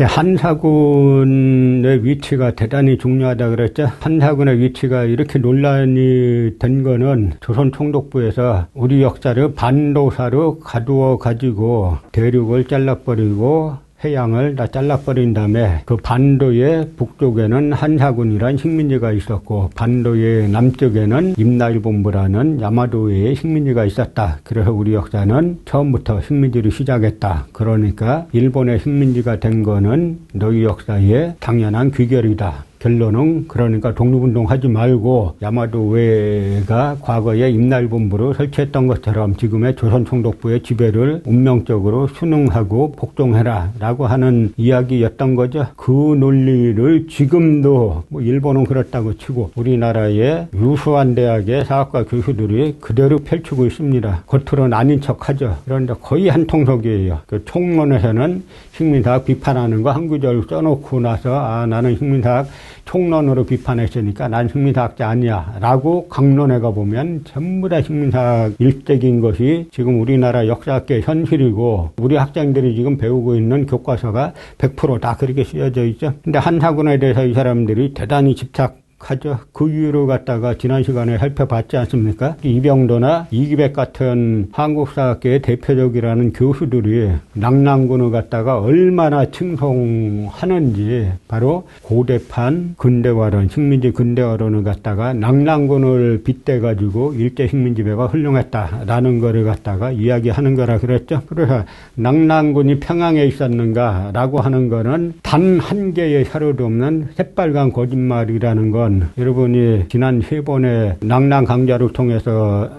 한사군의 위치가 대단히 중요하다 그랬죠. 한사군의 위치가 이렇게 논란이 된 거는 조선총독부에서 우리 역사를 반도사로 가두어 가지고 대륙을 잘라버리고 해양을 다 잘라버린 다음에 그 반도의 북쪽에는 한사군이란 식민지가 있었고 반도의 남쪽에는 임나일본부라는 야마도의 식민지가 있었다. 그래서 우리 역사는 처음부터 식민지를 시작했다. 그러니까 일본의 식민지가 된 거는 너희 역사의 당연한 귀결이다. 결론은 그러니까 독립운동하지 말고 야마도 외가 과거에 임나일본부를 설치했던 것처럼 지금의 조선총독부의 지배를 운명적으로 순응하고 복종해라 라고 하는 이야기였던 거죠. 그 논리를 지금도 일본은 그렇다고 치고 우리나라의 유수한 대학의 사학과 교수들이 그대로 펼치고 있습니다. 겉으로는 아닌 척하죠. 그런데 거의 한 통속이에요. 그 총론에서는 식민사학 비판하는 거 한 구절 써놓고 나서 나는 식민사학 총론으로 비판했으니까 난 식민사학자 아니야 라고 강론해 가보면 전부 다 식민사학 일색인 것이 지금 우리나라 역사학계의 현실이고 우리 학생들이 지금 배우고 있는 교과서가 100% 다 그렇게 쓰여져 있죠. 근데 한사군에 대해서 이 사람들이 대단히 집착하죠. 그 이유를 갖다가 지난 시간에 살펴봤지 않습니까? 이병도나 이기백 같은 한국사학계의 대표적이라는 교수들이 낙랑군을 갖다가 얼마나 칭송하는지 바로 고대판 근대화론, 식민지 근대화론을 갖다가 낙랑군을 빗대가지고 일제 식민지배가 훌륭했다라는 거를 갖다가 이야기하는 거라 그랬죠. 그래서 낙랑군이 평양에 있었는가라고 하는 거는 단 한 개의 사료도 없는 새빨간 거짓말이라는 건 여러분이 지난 3번의 낙랑 강좌를 통해서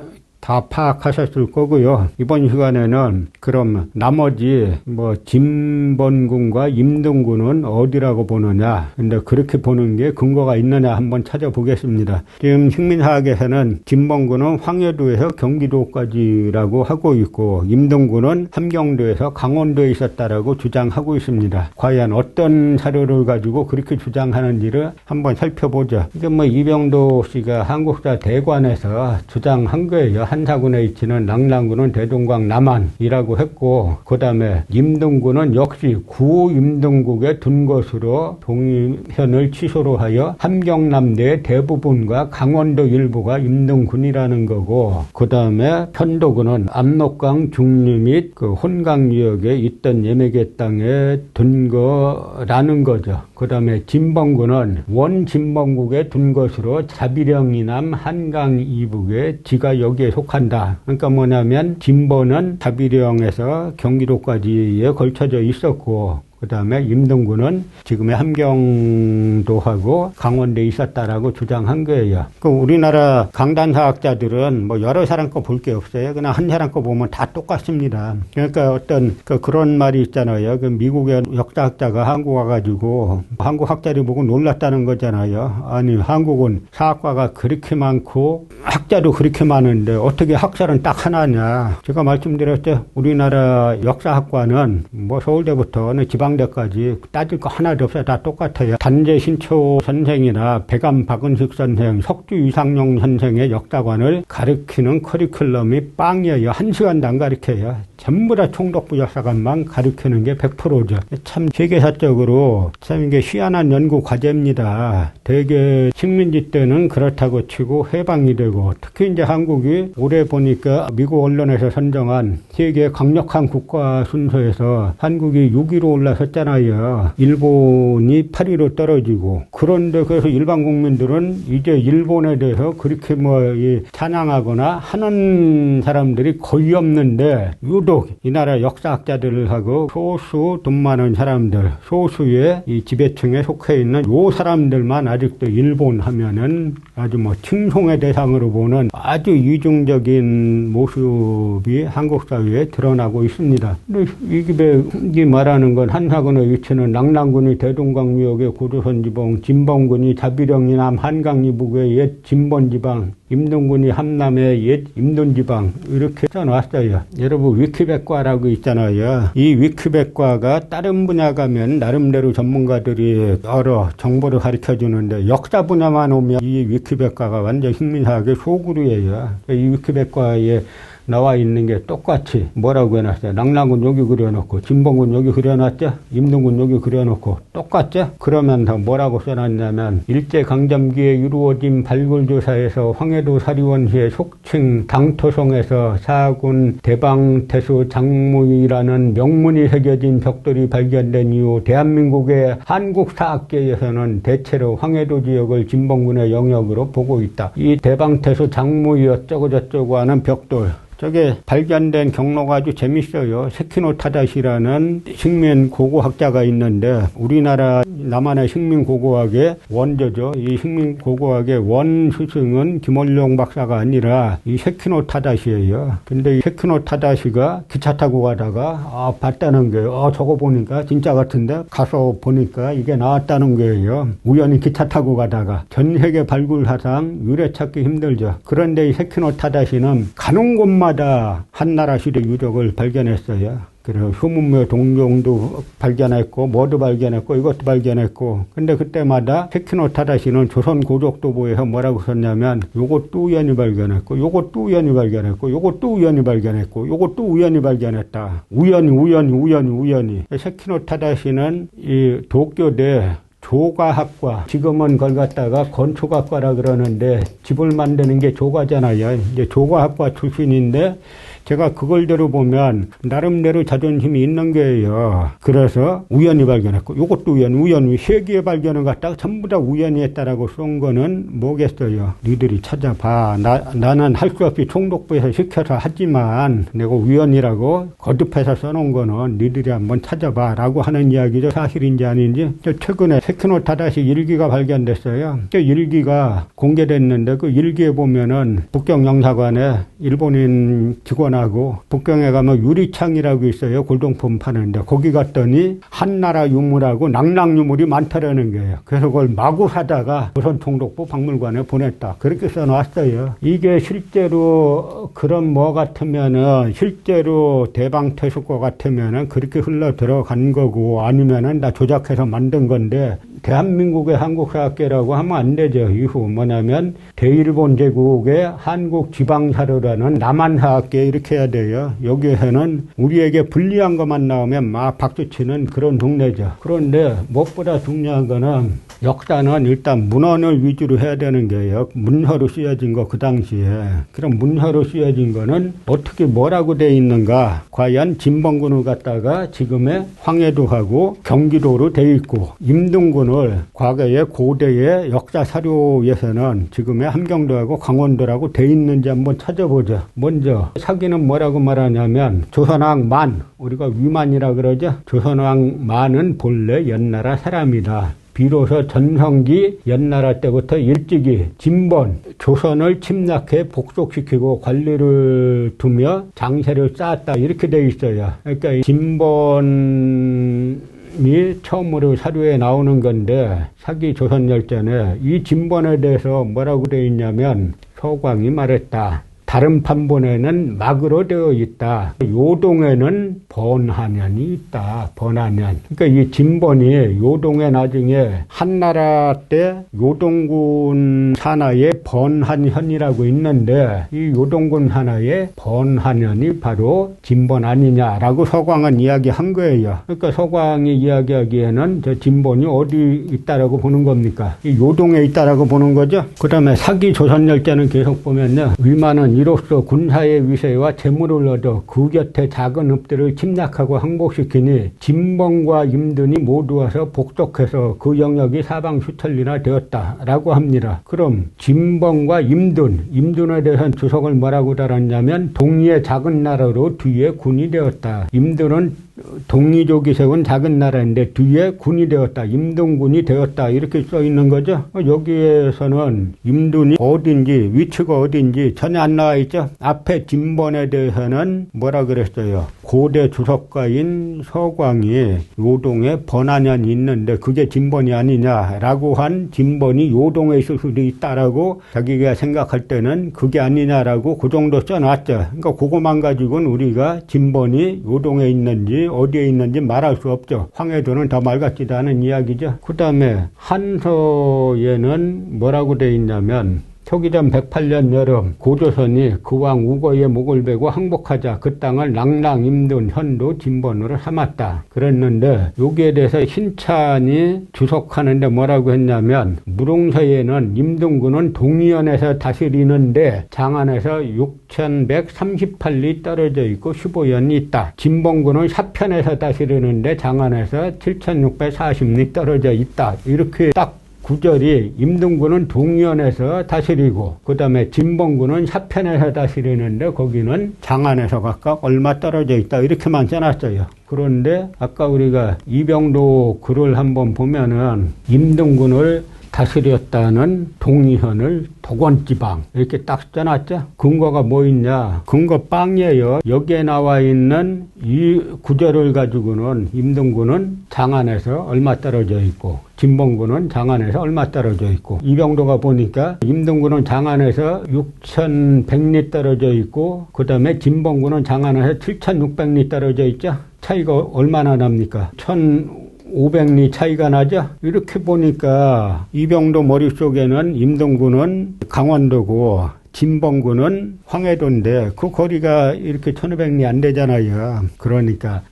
다 파악하셨을 거고요. 이번 시간에는 그럼 나머지 진번군과 임등군은 어디라고 보느냐. 근데 그렇게 보는 게 근거가 있느냐 한번 찾아보겠습니다. 지금 식민사학에서는 진번군은 황해도에서 경기도까지라고 하고 있고 임등군은 함경도에서 강원도에 있었다라고 주장하고 있습니다. 과연 어떤 사료를 가지고 그렇게 주장하는지를 한번 살펴보죠. 이게 이병도 씨가 한국사 대관에서 주장한 거예요. 한사군에 위치는 낙랑군은 대동강 남한이라고 했고 그 다음에 임등군은 역시 구임등국에 둔 것으로 동의현을 취소로 하여 함경남도의 대부분과 강원도 일부가 임등군이라는 거고 그 다음에 편도군은 압록강 중류 및 그 혼강 지역에 있던 예매계 땅에 둔 거라는 거죠. 그 다음에 진번군은 원진번국에 둔 것으로 자비령이남 한강 이북에 지가 여기에 속한다. 그러니까 뭐냐면 진번은 자비령에서 경기도까지에 걸쳐져 있었고 그 다음에 임등군은 지금의 함경도하고 강원도에 있었다라고 주장한 거예요. 우리나라 강단사학자들은 여러 사람 거 볼 게 없어요. 그냥 한 사람 거 보면 다 똑같습니다. 그러니까 어떤 그런 말이 있잖아요. 미국의 역사학자가 한국 와가지고 한국 학자를 보고 놀랐다는 거잖아요. 아니 한국은 사학과가 그렇게 많고 학자도 그렇게 많은데 어떻게 학설은 딱 하나냐. 제가 말씀드렸죠. 우리나라 역사학과는 서울대부터 어느 지방대까지 따질 거 하나도 없어요. 다 똑같아요. 단재 신초 선생이나 백암 박은식 선생, 석주 이상용 선생의 역사관을 가르치는 커리큘럼이 빵이에요. 1시간도 안 가르쳐요. 전부 다 총독부 역사관만 가르치는 게 100%죠. 참 세계사적으로 참 이게 희한한 연구 과제입니다. 대개 식민지 때는 그렇다고 치고 해방이 되고 특히 이제 한국이 올해 보니까 미국 언론에서 선정한 세계 강력한 국가 순서에서 한국이 6위로 올라섰잖아요. 일본이 8위로 떨어지고 그런데 그래서 일반 국민들은 이제 일본에 대해서 그렇게 찬양하거나 하는 사람들이 거의 없는데 유독 이 나라 역사학자들하고 소수 돈 많은 사람들, 소수의 이 지배층에 속해 있는 요 사람들만 아직도 일본 하면은 아주 칭송의 대상으로 보는 아주 이중적인 모습이 한국 사회에 드러나고 있습니다. 근데 이기백이 말하는 건 한사군의 위치는 낙랑군이 대동강유역의 고조선지방, 진번군이 자비령이남 한강 이북의 옛 진번지방, 임등군이 함남의 옛 임둔지방 이렇게 써놨어요. 여러분 위키백과라고 있잖아요. 이 위키백과가 다른 분야 가면 나름대로 전문가들이 여러 정보를 가르쳐주는데 역사 분야만 오면 이 위키백과가 완전 식민사학의 소구루예요. 이 위키백과에 나와 있는 게 똑같이 뭐라고 해놨어요. 낙랑군 여기 그려놓고 진봉군 여기 그려놨죠. 임등군 여기 그려놓고 똑같죠. 그러면 더 뭐라고 써놨냐면 일제강점기에 이루어진 발굴조사에서 황해도 사리원시의 속칭 당토성에서 사군 대방태수 장무이라는 명문이 새겨진 벽돌이 발견된 이후 대한민국의 한국사학계에서는 대체로 황해도 지역을 진봉군의 영역으로 보고 있다. 이 대방태수 장무이 어쩌고저쩌고 하는 벽돌, 저게 발견된 경로가 아주 재밌어요. 세키노 타다시라는 식민 고고학자가 있는데 우리나라 남한의 식민 고고학의 원조죠. 이 식민 고고학의 원 스승은 김원룡 박사가 아니라 이 세키노 타다시예요. 근데 이 세키노 타다시가 기차 타고 가다가 봤다는 거예요. 저거 보니까 진짜 같은데 가서 보니까 이게 나왔다는 거예요. 우연히 기차 타고 가다가. 전 세계 발굴 사상 유래 찾기 힘들죠. 그런데 이 세키노 타다시는 가는 곳마다 한나라 시대 유적을 발견했어요. 그래서 휴문묘 동종도 발견했고 뭐도 발견했고 이것도 발견했고. 근데 그때마다 세키노 타다시는 조선 고족도보에서 뭐라고 썼냐면 요것도 우연히 발견했고 요것도 우연히 발견했고 요것도 우연히 발견했고 요것도 우연히 발견했다. 우연히. 세키노 타다시는 이 도쿄대 조가학과, 지금은 그걸 갖다가 건축학과라 그러는데 집을 만드는 게 조가잖아요. 이제 조가학과 출신인데 제가 그걸 들어보면 나름대로 자존심이 있는 거예요. 그래서 우연히 발견했고 요것도 우연히 세 개의 발견을 갖다가 전부 다 우연히 했다라고 쓴 거는 뭐겠어요. 니들이 찾아봐. 나는 할 수 없이 총독부에서 시켜서 하지만 내가 우연이라고 거듭해서 써놓은 거는 니들이 한번 찾아봐 라고 하는 이야기죠. 사실인지 아닌지. 최근에 세키노 타다시 일기가 발견됐어요. 그 일기가 공개됐는데 그 일기에 보면은 북경영사관에 일본인 직원하고 북경에 가면 유리창이라고 있어요. 골동품 파는데 거기 갔더니 한나라 유물하고 낙랑 유물이 많다라는 거예요. 그래서 그걸 마구 사다가 조선총독부 박물관에 보냈다. 그렇게 써놨어요. 이게 실제로 그런 뭐 같으면은 실제로 대방태수과 같으면은 그렇게 흘러 들어간 거고 아니면은 다 조작해서 만든 건데 대한민국의 한국사학계라고 하면 안 되죠. 이후 뭐냐면 대일본 제국의 한국지방사료라는 남한사학계 이렇게 해야 돼요. 여기에서는 우리에게 불리한 것만 나오면 막 박수치는 그런 동네죠. 그런데 무엇보다 중요한 거는 역사는 일단 문헌을 위주로 해야 되는 거예요. 문서로 쓰여진 거 그 당시에. 그럼 문서로 쓰여진 거는 어떻게 뭐라고 돼 있는가. 과연 진봉군을 갖다가 지금의 황해도하고 경기도로 돼 있고 임등군을 과거의 고대의 역사 사료에서는 지금의 함경도하고 강원도라고 돼 있는지 한번 찾아보자. 먼저 사기는 뭐라고 말하냐면 조선왕 만, 우리가 위만이라 그러죠. 조선왕 만은 본래 연나라 사람이다. 비로소 전성기 연나라 때부터 일찍이 진본 조선을 침략해 복속시키고 관리를 두며 장세를 쌓았다 이렇게 돼 있어요. 그러니까 진본이 처음으로 사료에 나오는 건데 사기 조선열전에 이 진본에 대해서 뭐라고 돼 있냐면 서광이 말했다. 다른 판본에는 막으로 되어 있다. 요동에는 번하년이 있다. 번하년. 그러니까 이 진본이 요동에 나중에 한나라 때 요동군 산하에 번한현이라고 있는데 이 요동군 산하에 번하년이 바로 진본 아니냐라고 서광은 이야기한 거예요. 그러니까 서광이 이야기하기에는 저 진본이 어디 있다라고 보는 겁니까? 이 요동에 있다라고 보는 거죠. 그 다음에 사기 조선열전은 계속 보면요. 위만은 이로써 군사의 위세와 재물을 얻어 그 곁에 작은 읍들을 침략하고 항복시키니 진봉과 임든이 모두 와서 복속해서 그 영역이 사방 수천리나 되었다라고 합니다. 그럼 진봉과 임든에 대해서는 주석을 뭐라고 달았냐면 동리의 작은 나라로 뒤에 군이 되었다. 임든은 동리족이 세운 작은 나라인데 뒤에 군이 되었다. 임든군이 되었다. 이렇게 써 있는 거죠. 여기에서는 임든이 어딘지 위치가 어딘지 전혀 안 나와 있죠. 앞에 진본에 대해서는 뭐라 그랬어요. 고대 주석가인 서광이 요동에 번안현이 있는데 그게 진본이 아니냐라고 한 진본이 요동에 있을 수도 있다라고 자기가 생각할 때는 그게 아니냐라고 그 정도 써놨죠. 그러니까 그것만 가지고는 우리가 진본이 요동에 있는지 어디에 있는지 말할 수 없죠. 황해도는 더 맑았지도 않은 이야기죠. 그 다음에 한서에는 뭐라고 돼 있냐면 초기전 108년 여름 고조선이 그 왕 우거의 목을 베고 항복하자 그 땅을 낭랑, 임둔, 현도, 진본으로 삼았다. 그랬는데 여기에 대해서 신찬이 주석하는데 뭐라고 했냐면 무릉서에는 임둔군은 동의원에서 다스리는데 장안에서 6138리 떨어져 있고 15연이 있다. 진봉군은 사편에서 다스리는데 장안에서 7640리 떨어져 있다. 이렇게 딱 구절이 임둔군은 동의원에서 다스리고 그 다음에 진봉군은 사편에서 다스리는데 거기는 장안에서 각각 얼마 떨어져 있다. 이렇게만 써놨어요. 그런데 아까 우리가 이병도 글을 한번 보면은 임둔군을 다스렸다는 동의현을 도건지방 이렇게 딱 써놨죠. 근거가 뭐 있냐? 근거 빵이에요. 여기에 나와 있는 이 구절을 가지고는 임둔군은 장안에서 얼마 떨어져 있고 진봉군은 장안에서 얼마 떨어져 있고 이병도가 보니까 임둔군은 장안에서 6100리 떨어져 있고 그 다음에 진봉군은 장안에서 7600리 떨어져 있죠. 차이가 얼마나 납니까? 1500리 차이가 나죠? 이렇게 보니까 이병도 머릿속에는 임둔군은 강원도고 진봉군은 황해도인데 그 거리가 이렇게 1500리 안 되잖아요. 그러니까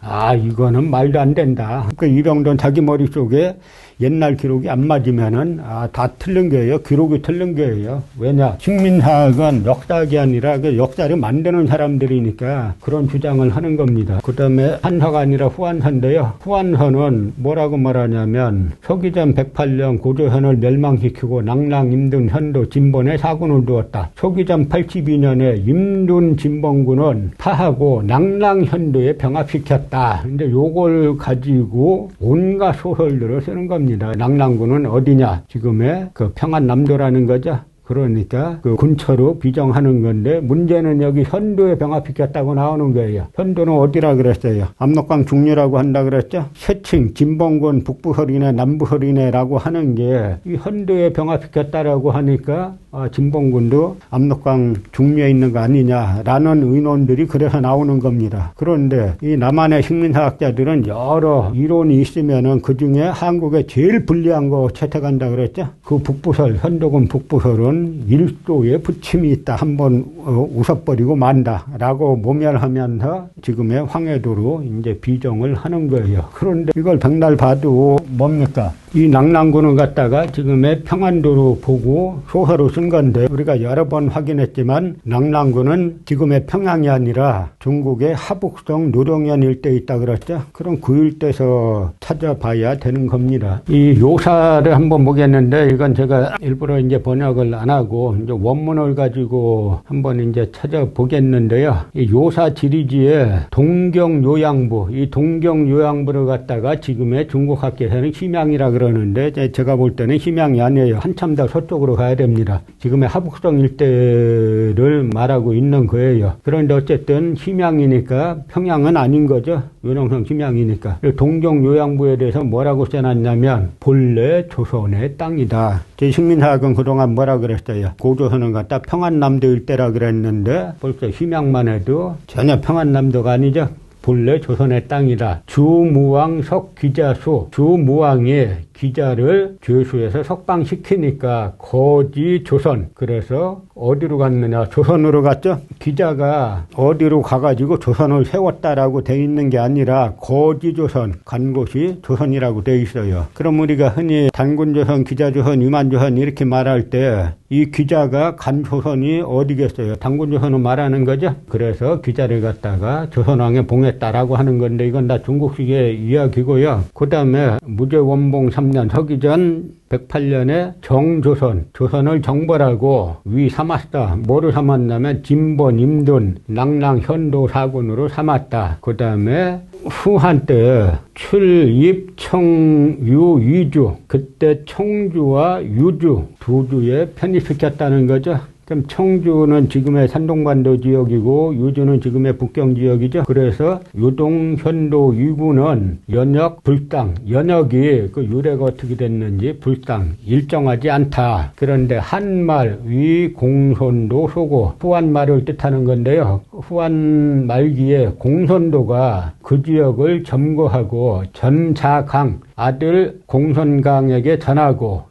이거는 말도 안 된다. 그 이병도는 자기 머릿속에 옛날 기록이 안 맞으면은 다 틀린 거예요. 기록이 틀린 거예요. 왜냐? 식민사학은 역사학이 아니라 그 역사를 만드는 사람들이니까 그런 주장을 하는 겁니다. 그 다음에 한서가 아니라 후한서인데요. 후한서는 뭐라고 말하냐면 서기전 108년 고조선을 멸망시키고 낭랑, 임둔, 현도, 진본에 사군을 두었다. 서기전 82년에 임둔, 진봉군은 파하고 낭랑, 현도에 병합시켰다. 근데 요걸 가지고 온갖 소설들을 쓰는 겁니다. 낭랑군은 어디냐? 지금의 그 평안남도라는 거죠. 그러니까 그 근처로 비정하는 건데 문제는 여기 현도에 병합시켰다고 나오는 거예요. 현도는 어디라 그랬어요? 압록강 중류라고 한다 그랬죠? 세칭, 진봉군 북부허리네 남부허리네라고 하는 게 이 현도에 병합시켰다라고 하니까 진봉군도 압록강 중류에 있는 거 아니냐라는 의논들이 그래서 나오는 겁니다. 그런데 이 남한의 식민사학자들은 여러 이론이 있으면은 그 중에 한국에 제일 불리한 거 채택한다 그랬죠? 그 북부설, 현도군 북부설은 일도에 부침이 있다. 한번 웃어버리고 만다라고 모멸하면서 지금의 황해도로 이제 비정을 하는 거예요. 그런데 이걸 백날 봐도 뭡니까? 이 낭랑군을 갖다가 지금의 평안도로 보고 소설로 쓴 건데 우리가 여러 번 확인했지만 낭랑군은 지금의 평양이 아니라 중국의 하북성 노령현 일대에 있다 그랬죠. 그럼 그 일대에서 찾아봐야 되는 겁니다. 이 요사를 한번 보겠는데 이건 제가 일부러 이제 번역을 안 하고 이제 원문을 가지고 한번 이제 찾아보겠는데요. 이 요사 지리지의 동경요양부, 이 동경요양부를 갖다가 지금의 중국 학계에서는 심양이라 그러는데 제가 볼 때는 심양이 아니에요. 한참 더 서쪽으로 가야 됩니다. 지금의 하북성 일대를 말하고 있는 거예요. 그런데 어쨌든 심양이니까 평양은 아닌 거죠. 윤영성 심양이니까. 동경요양부에 대해서 뭐라고 써놨냐면 본래 조선의 땅이다. 제 식민사학은 그동안 뭐라 그랬어요? 고조선은 갖다 평안남도 일대라 그랬는데 벌써 심양만 해도 전혀 평안남도가 아니죠. 본래 조선의 땅이라. 주무왕 석귀자수, 주무왕이 기자를 죄수에서 석방시키니까 거지 조선. 그래서 어디로 갔느냐? 조선으로 갔죠. 기자가 어디로 가가지고 조선을 세웠다라고 돼 있는 게 아니라 거지 조선, 간 곳이 조선이라고 돼 있어요. 그럼 우리가 흔히 단군조선, 기자조선, 유만조선 이렇게 말할 때 이 기자가 간 조선이 어디겠어요? 단군조선을 말하는 거죠. 그래서 기자를 갖다가 조선왕에 봉했다라고 하는 건데 이건 다 중국식의 이야기고요. 그 다음에 무죄원봉 3년 서기전 108년에 정조선, 조선을 정벌하고 위 삼았다. 뭐로 삼았냐면 진본, 임둔, 낭랑, 현도 사군으로 삼았다. 그 다음에 후한 때 출입, 청유, 위주, 그때 청주와 유주 두 주에 편입시켰다는 거죠. 그럼 청주는 지금의 산동반도 지역이고 유주는 지금의 북경 지역이죠. 그래서 유동, 현도, 위구는 연역, 불당. 연역이 그 유래가 어떻게 됐는지 불당. 일정하지 않다. 그런데 한말, 위, 공손도, 소고. 후한말을 뜻하는 건데요. 후한 말기에 공손도가 그 지역을 점거하고 전자강, 아들 공손강에게 전하고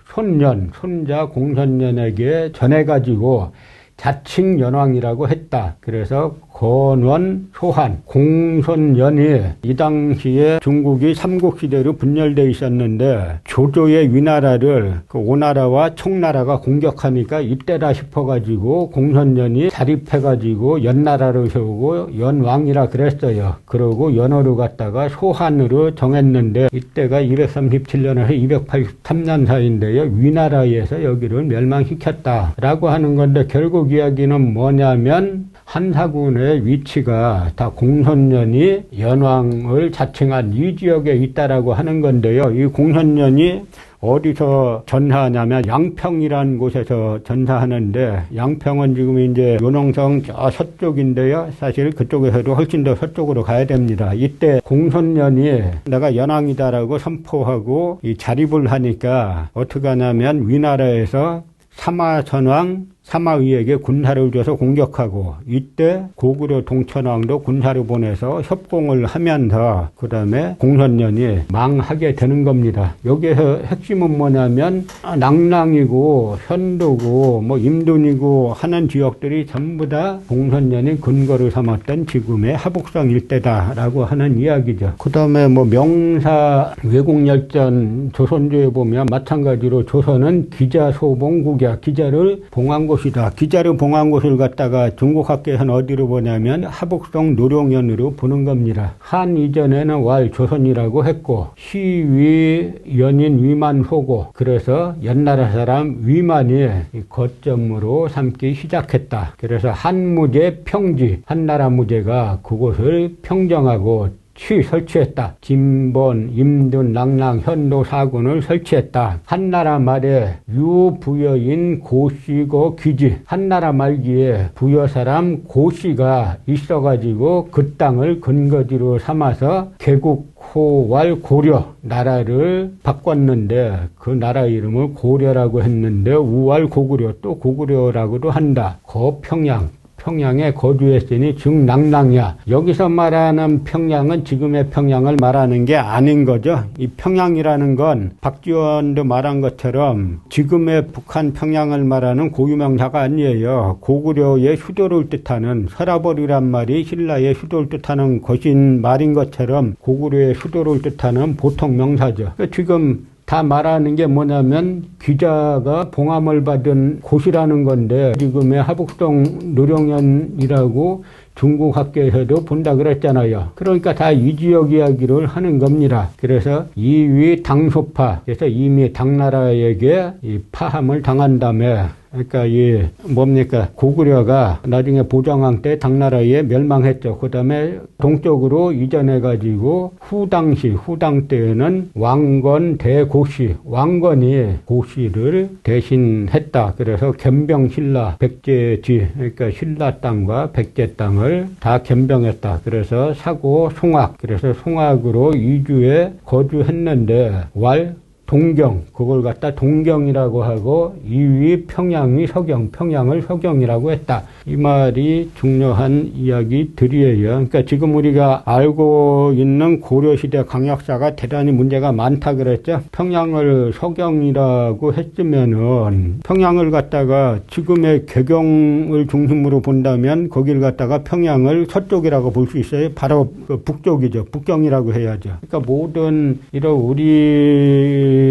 손자 공손년에게 전해가지고 자칭 연왕이라고 했다. 그래서 건원, 소한, 공손년이 이 당시에 중국이 삼국시대로 분열되어 있었는데 조조의 위나라를 그 오나라와 청나라가 공격하니까 이때다 싶어가지고 공손년이 자립해가지고 연나라를 세우고 연왕이라 그랬어요. 그러고 연호를 갖다가 소한으로 정했는데 이때가 237년에서 283년 사이인데요. 위나라에서 여기를 멸망시켰다라고 하는 건데 결국 이야기는 뭐냐면 한사군의 위치가 다 공손년이 연왕을 자칭한 이 지역에 있다라고 하는 건데요. 이 공손년이 어디서 전사하냐면 양평이라는 곳에서 전사하는데 양평은 지금 이제 요농성 저 서쪽인데요. 사실 그쪽에서도 훨씬 더 서쪽으로 가야 됩니다. 이때 공손년이 내가 연왕이다라고 선포하고 이 자립을 하니까 어떻게 하냐면 위나라에서 사마선왕 사마위에게 군사를 줘서 공격하고 이때 고구려 동천왕도 군사를 보내서 협공을 하면서 그 다음에 공손년이 망하게 되는 겁니다. 여기에서 핵심은 뭐냐면 낭랑이고 현도고 뭐 임둔이고 하는 지역들이 전부 다 공손년이 근거를 삼았던 지금의 하북성 일대다라고 하는 이야기죠. 그 다음에 뭐 명사 외국열전 조선조에 보면 마찬가지로 조선은 기자소봉국이야. 기자를 봉한 곳이다. 기자를 봉한 곳을 갖다가 중국학계에서는 어디로 보냐면 하북성 노룡현으로 보는 겁니다. 한 이전에는 왈 조선이라고 했고 시위 연인 위만소고 그래서 옛나라 사람 위만이 거점으로 삼기 시작했다. 그래서 한무제 평지 한나라 무제가 그곳을 평정하고 설치했다. 진본, 임둔, 낭랑, 현도 사군을 설치했다. 한나라 말에 유부여인 고씨고 귀지. 한나라 말기에 부여사람 고씨가 있어가지고 그 땅을 근거지로 삼아서 개국 호왈 고려 나라를 바꿨는데 그 나라 이름을 고려라고 했는데 우왈 고구려 또 고구려라고도 한다. 거평양. 평양에 거주했으니 즉 낭랑이야. 여기서 말하는 평양은 지금의 평양을 말하는 게 아닌 거죠. 이 평양이라는 건 박지원도 말한 것처럼 지금의 북한 평양을 말하는 고유명사가 아니에요. 고구려의 수도를 뜻하는 서라벌이란 말이 신라의 수도를 뜻하는 것인 말인 것처럼 고구려의 수도를 뜻하는 보통 명사죠. 지금 다 말하는 게 뭐냐면 기자가 봉함을 받은 곳이라는 건데 지금의 하북성 노룡현이라고 중국 학계에서도 본다 그랬잖아요. 그러니까 다 이 지역 이야기를 하는 겁니다. 그래서 이위 당소파, 그래서 이미 당나라에게 이 파함을 당한 다음에 그러니까 이 뭡니까 고구려가 나중에 보정왕 때 당나라에 멸망했죠. 그 다음에 동쪽으로 이전해 가지고 후당 때에는 왕건 대고씨 왕건이 고씨를 대신했다. 그래서 겸병신라 백제지 그러니까 신라 땅과 백제 땅을 다 겸병했다. 그래서 사고 송악 그래서 송악으로 이주에 거주했는데 왈 동경, 그걸 갖다 동경이라고 하고 이위 평양이 서경, 평양을 서경이라고 했다. 이 말이 중요한 이야기들이에요. 그러니까 지금 우리가 알고 있는 고려시대 강역사가 대단히 문제가 많다 그랬죠. 평양을 서경이라고 했으면은 평양을 갖다가 지금의 개경을 중심으로 본다면 거기를 갖다가 평양을 서쪽이라고 볼 수 있어요. 바로 그 북쪽이죠. 북경이라고 해야죠. 그러니까 모든 이런 우리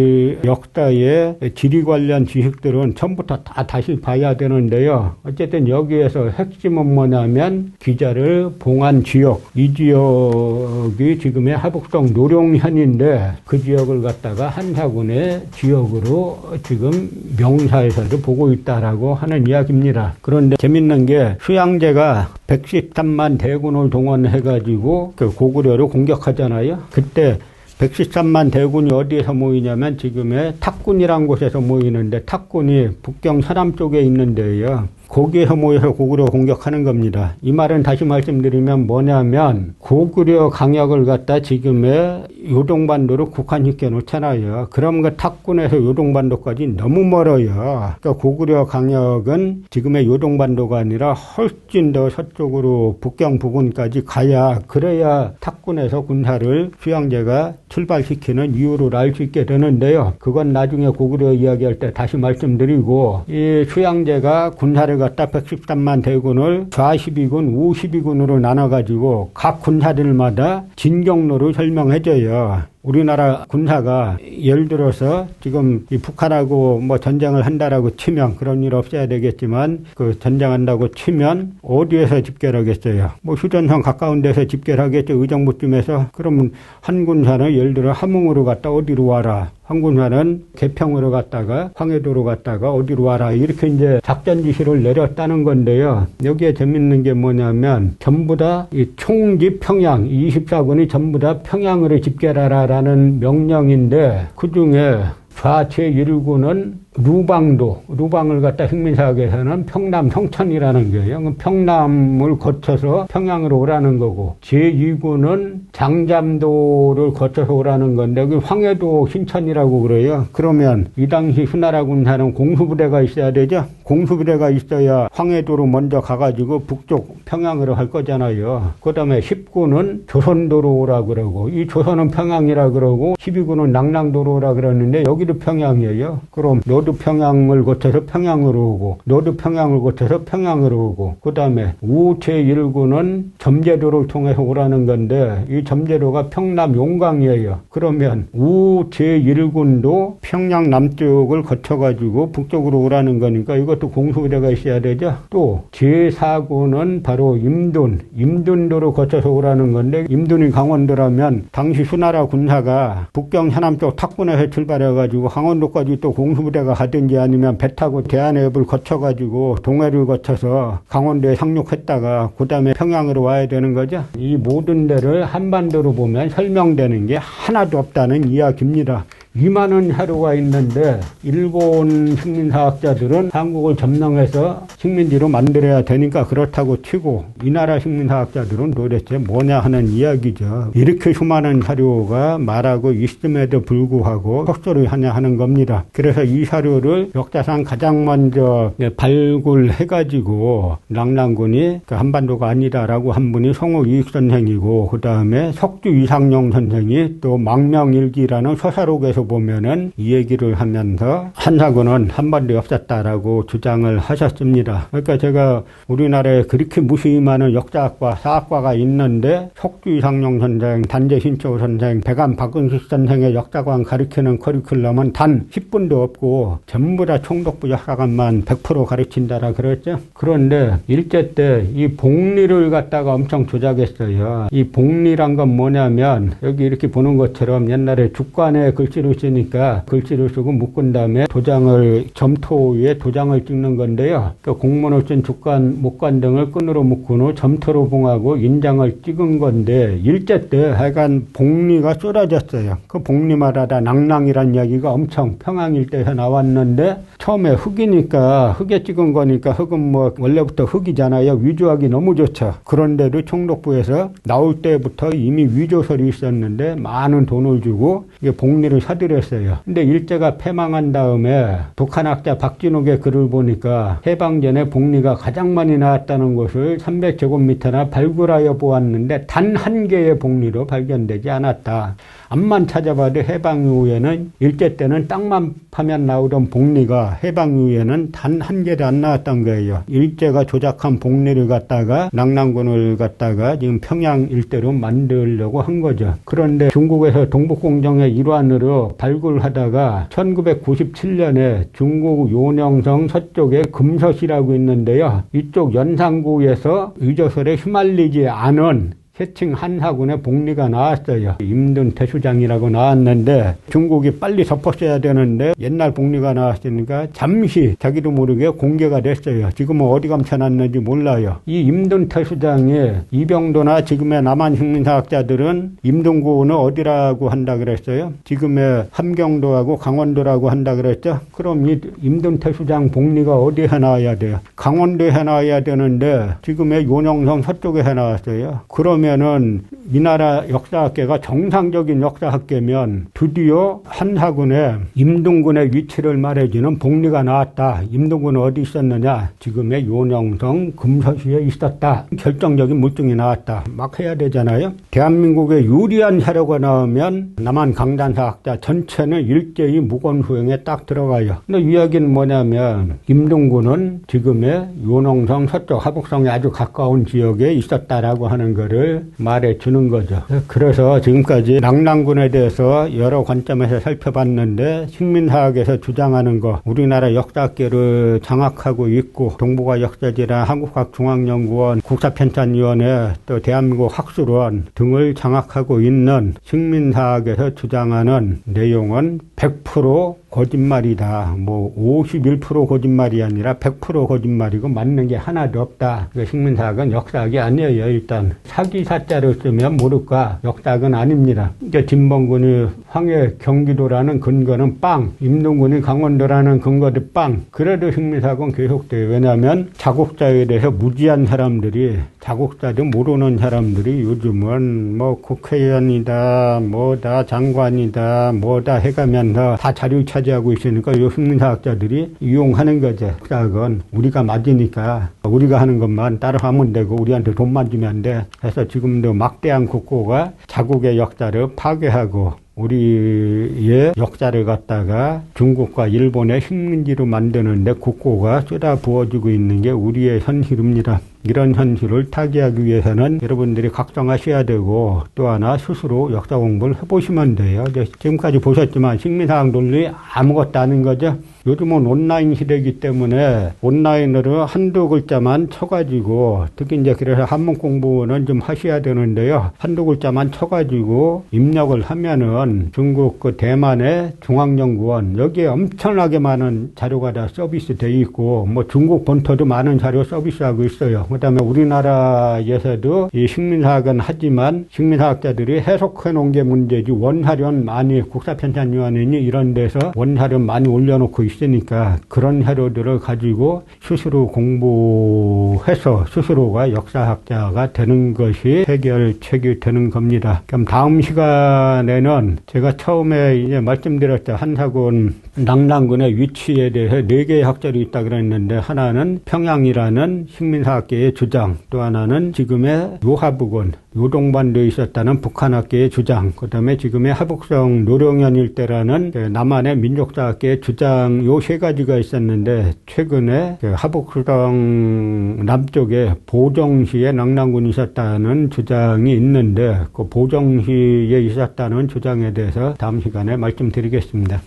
역사의 지리 관련 지식들은 처음부터 다 다시 봐야 되는데요. 어쨌든 여기에서 핵심은 뭐냐면 기자를 봉한 지역, 이 지역이 지금의 하북성 노룡현인데 그 지역을 갖다가 한사군의 지역으로 지금 명사에서도 보고 있다라고 하는 이야기입니다. 그런데 재밌는 게 수양제가 113만 대군을 동원해가지고 그 고구려를 공격하잖아요. 그때 113만 대군이 어디에서 모이냐면 지금의 탁군이라는 곳에서 모이는데 탁군이 북경 서남 쪽에 있는데요. 거기에서 모여서 고구려 공격하는 겁니다. 이 말은 다시 말씀드리면 뭐냐면 고구려 강역을 갖다 지금의 요동반도로 국한시켜 놓잖아요. 그럼 그 탁군에서 요동반도까지 너무 멀어요. 그러니까 고구려 강역은 지금의 요동반도가 아니라 훨씬 더 서쪽으로 북경 부근까지 가야 그래야 탁군에서 군사를 수양제가 출발시키는 이유를 알 수 있게 되는데요. 그건 나중에 고구려 이야기할 때 다시 말씀드리고 이 수양제가 군사를 갖다 113만 대군을 좌12군, 우12군으로 나눠가지고 각 군사들마다 진격로를 설명해줘요. 우리나라 군사가 예를 들어서 지금 이 북한하고 뭐 전쟁을 한다라고 치면 그런 일 없어야 되겠지만 그 전쟁한다고 치면 어디에서 집결하겠어요? 뭐 휴전선 가까운 데서 집결하겠죠. 의정부쯤에서. 그러면 한 군사는 예를 들어 함흥으로 갔다 어디로 와라. 한 군사는 개평으로 갔다가 황해도로 갔다가 어디로 와라. 이렇게 이제 작전 지시를 내렸다는 건데요. 여기에 재밌는 게 뭐냐면 전부 다 이 총집 평양 24군이 전부 다 평양으로 집결하라라는 명령인데 그중에 좌제 1군은 루방을 갖다 식민사학에서는 평남 성천이라는 거예요. 평남을 거쳐서 평양으로 오라는 거고 제2군은 장잠도를 거쳐서 오라는 건데 그 황해도 신천이라고 그래요. 그러면 이 당시 수나라 군사는 공수부대가 있어야 되죠. 공수부대가 있어야 황해도로 먼저 가가지고 북쪽 평양으로 할 거잖아요. 그 다음에 10군은 조선도로 오라 그러고 이 조선은 평양이라 그러고 12군은 낙랑도로 오라 그러는데 여기도 평양이에요. 그럼 너도 평양을 거쳐서 평양으로 오고 너도 평양을 거쳐서 평양으로 오고 그 다음에 우제 1군은 점제도를 통해서 오라는 건데 이 점제도가 평남 용광이에요. 그러면 우제 1군도 평양 남쪽을 거쳐가지고 북쪽으로 오라는 거니까 이것도 공수부대가 있어야 되죠. 또 제4군은 바로 임둔도로 거쳐서 오라는 건데 임둔이 강원도라면 당시 수나라 군사가 북경 해남쪽 탁군에서 출발해가지고 강원도까지 또 공수부대가 가든지 아니면 배 타고 대한해협을 거쳐가지고 동해를 거쳐서 강원도에 상륙했다가 그 다음에 평양으로 와야 되는 거죠. 이 모든 데를 한반도로 보면 설명되는 게 하나도 없다는 이야기입니다. 이만한 사료가 있는데 일본 식민사학자들은 한국을 점령해서 식민지로 만들어야 되니까 그렇다고 치고 이 나라 식민사학자들은 도대체 뭐냐 하는 이야기죠. 이렇게 수많은 사료가 말하고 있음에도 불구하고 헛소리 하냐 하는 겁니다. 그래서 이 사료를 역사상 가장 먼저 발굴해가지고 낙랑군이 한반도가 아니다라고 한 분이 송우 이익 선생이고 그 다음에 석주 이상용 선생이 또 망명일기라는 서사록에서 보면은 이 얘기를 하면서 한사군은 한반도에 없었다라고 주장을 하셨습니다. 그러니까 제가 우리나라에 그렇게 무수히 많은 역사학과 사학과가 있는데 석주 이상용 선생, 단재 신초 선생, 백안 박은식 선생의 역사관 가르치는 커리큘럼은 단 10분도 없고 전부 다 총독부 역사관만 100% 가르친다라 그랬죠. 그런데 일제 때 이 복리를 갖다가 엄청 조작했어요. 이 복리란 건 뭐냐면 여기 이렇게 보는 것처럼 옛날에 죽관에 글씨를 쓰니까 글씨를 쓰고 묶은 다음에 도장을 점토 위에 도장을 찍는 건데요. 그러니까 공문을 쓴 죽관, 목관 등을 끈으로 묶은 후 점토로 봉하고 인장을 찍은 건데 일제 때 하여간 복리가 쏟아졌어요. 그 복리 말하다 낙랑이란 이야기가 엄청 평양 일대에서 나왔는데 처음에 흙이니까 흙에 찍은 거니까 흙은 뭐 원래부터 흙이잖아요. 위조하기 너무 좋죠. 그런데도 총독부에서 나올 때부터 이미 위조설이 있었는데 많은 돈을 주고 이게 복리를 사들였어요. 근데 일제가 패망한 다음에 북한학자 박진욱의 글을 보니까 해방 전에 복리가 가장 많이 나왔다는 것을 300제곱미터나 발굴하여 보았는데 단 한 개의 복리로 발견되지 않았다. 암만 찾아봐도 해방 이후에는 일제 때는 땅만 파면 나오던 복리가 해방 이후에는 단 한 개도 안 나왔던 거예요. 일제가 조작한 복리를 갖다가 낙랑군을 갖다가 지금 평양 일대로 만들려고 한 거죠. 그런데 중국에서 동북공정의 일환으로 발굴하다가 1997년에 중국 요녕성 서쪽에 금서시라고 있는데요. 이쪽 연산구에서 의조설에 휘말리지 않은 해칭 한사군의 복리가 나왔어요. 임든태수장이라고 나왔는데 중국이 빨리 덮었어야 되는데 옛날 복리가 나왔으니까 잠시 자기도 모르게 공개가 됐어요. 지금은 어디 감춰놨는지 몰라요. 이 임든태수장이 이병도나 지금의 남한 식민사학자들은 임등구는 어디라고 한다 그랬어요? 지금의 함경도하고 강원도라고 한다 그랬죠? 그럼 이 임든태수장 복리가 어디에 해놔야 돼요? 강원도에 해놔야 되는데 지금의 요령성 서쪽에 해놨어요. 그러면은 이 나라 역사학계가 정상적인 역사학계면 드디어 한사군의 임등군의 위치를 말해주는 복리가 나왔다. 임등군은 어디 있었느냐? 지금의 요령성 금서시에 있었다. 결정적인 물증이 나왔다. 막 해야 되잖아요. 대한민국에 유리한 자료가 나오면 남한 강단사학자 전체는 일제히 무건수행에 딱 들어가요. 근데 이야기는 뭐냐면 임등군은 지금의 요능성 서쪽 하북성에 아주 가까운 지역에 있었다라고 하는 거를 말해주는 거죠. 그래서 지금까지 낙랑군에 대해서 여러 관점에서 살펴봤는데 식민사학에서 주장하는 거 우리나라 역사학계를 장악하고 있고 동북아 역사지나 한국학중앙연구원 국사편찬위원회 또 대한민국 학술원 등을 장악하고 있는 식민사학에서 주장하는 내용은 100% 거짓말이다. 뭐 51% 거짓말이 아니라 100% 거짓말이고 맞는 게 하나도 없다. 식민사학은 역사학이 아니에요. 일단 사기사자를 쓰면 모를까 역사학은 아닙니다. 이제 진봉군이 황해 경기도라는 근거는 빵, 임등군이 강원도라는 근거도 빵. 그래도 식민사학은 계속돼요. 왜냐하면 자국자에 대해서 무지한 사람들이 자국자도 모르는 사람들이 요즘은 뭐 국회의원이다 뭐다 장관이다 뭐다 해가면서 다 자료 차지하고 있으니까 요 식민사학자들이 이용하는 거죠. 역사학은 우리가 맞으니까 우리가 하는 것만 따라하면 되고 우리한테 돈만 주면 돼. 그래서 지금도 막대한 국고가 자국의 역사를 파괴하고 우리의 역사를 갖다가 중국과 일본의 식민지로 만드는데 국고가 쏟아 부어지고 있는 게 우리의 현실입니다. 이런 현실을 타개하기 위해서는 여러분들이 각성하셔야 되고 또 하나 스스로 역사 공부를 해보시면 돼요. 지금까지 보셨지만 식민사학 논리 아무것도 아닌 거죠. 요즘은 온라인 시대이기 때문에 온라인으로 한두 글자만 쳐가지고 특히 이제 그래서 한문 공부는 좀 하셔야 되는데요. 한두 글자만 쳐가지고 입력을 하면은 중국 그 대만의 중앙연구원 여기에 엄청나게 많은 자료가 다 서비스 돼 있고 뭐 중국 본토도 많은 자료 서비스하고 있어요. 그 다음에 우리나라에서도 이 식민사학은 하지만 식민사학자들이 해석해 놓은 게 문제지 원사료는 많이 국사편찬위원회니 이런 데서 원사료 많이 올려놓고 있으니까 그런 자료들을 가지고 스스로 공부해서 스스로가 역사학자가 되는 것이 해결책이 되는 겁니다. 그럼 다음 시간에는 제가 처음에 이제 말씀드렸죠. 한사군 낙랑군의 위치에 대해서 4개의 학설이 있다 그랬는데 하나는 평양이라는 식민사학계의 주장, 또 하나는 지금의 요하북은 요동반도에 있었다는 북한학계의 주장, 그 다음에 지금의 하북성 노령현 일대라는 남한의 민족사학계의 주장 요 3가지가 있었는데 최근에 하북성 남쪽에 보정시에 낙랑군이 있었다는 주장이 있는데 그 보정시에 있었다는 주장에 대해서 다음 시간에 말씀드리겠습니다.